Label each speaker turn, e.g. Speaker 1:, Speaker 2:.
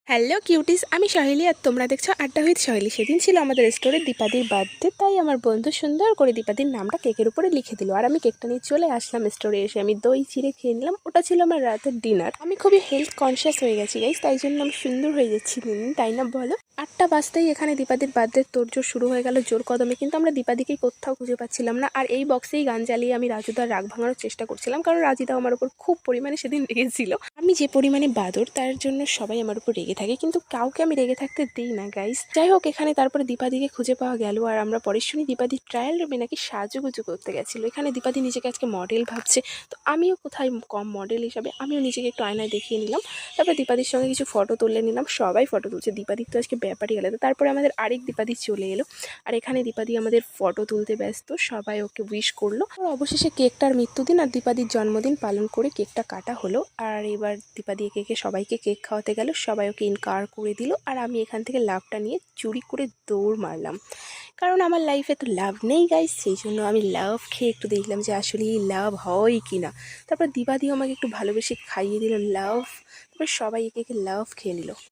Speaker 1: Hello cuties, আমি সহেলি আর তোমরা দেখছো আড্ডা উইথ সহেলি। সেদিন ছিল আমাদের স্টোরে দীপাদির বার্থডে, তাই আমার বন্ধু সুন্দর করে দীপাদির নামটা কেকের উপরে লিখে দিল। আর আমি কেকটা নিয়ে চলে আসলাম স্টোরে। এসে আমি দই চিড়ে খেয়ে নিলাম। ওটা ছিল আমার রাতের ডিনার। আমি খুবই হেলথ কনসিয়াস হয়ে গেছি গাইস, তাই জন্য আমি সুন্দর হয়ে যাচ্ছি দিন, তাই না বলো? 8টা বাজতেই এখানে দীপাদির বার্থডে তোড়জোড় শুরু হয়ে গেল জোর কদমে, কিন্তু আমরা দীপাদিকে কোথাও খুঁজে পাচ্ছিলাম না। আর এই বক্সেই গান চালিয়ে আমি রাজুদার রাগ ভাঙানোর চেষ্টা করছিলাম, কারণ রাজিদা আমার উপর খুব পরিমাণে সেদিন রেগেছিল। আমি যে পরিমাণে বাদর, তার জন্য সবাই আমার উপর রেগে থাকে, কিন্তু কাউকে আমি রেগে থাকতে দিই না গাইস। যাই হোক, এখানে তারপরে দীপাদিকে খুঁজে পাওয়া গেল। আর আমরা পরে শুনি দীপাদি ট্রায়াল রুমে নাকি সাজুগুজু করতে গেছিলো। এখানে দীপাদি নিজেকে আজকে মডেল ভাবছে, তো আমিও কোথায় কম মডেল হিসাবে আমিও নিজেকে একটু আয়নায় দেখিয়ে নিলাম। তারপরে দীপাদির সঙ্গে কিছু ফটো তুলে নিলাম। সবাই ফটো তুলছে, দীপাদির তো আজকে ব্যাপারই আলাদা। তারপরে আমাদের আরেক দীপাদি চলে এলো, আর এখানে দীপাদি আমাদের ফটো তুলতে ব্যস্ত। সবাই ওকে উইশ করলো। আর অবশেষে কেকটার মৃত্যুদিন আর দীপাদির জন্মদিন পালন করে কেকটা কাটা হলো। আর এবার দীপাদি একে সবাইকে কেক খাওয়াতে গেল, সবাই ওকে ইনকার করে দিল। আর আমি এখান থেকে লাভটা নিয়ে চুরি করে দৌড় মারলাম, কারণ আমার লাইফে তো লাভ নেই গাইস। সেই জন্য আমি লাভ খেয়ে একটু দেখলাম যে আসলে লাভ হয় কি না। তারপর দীপাদিও আমাকে একটু ভালোবেসে খাইয়ে দিল লাভ। তারপর সবাই একে লাভ খেয়ে নিল।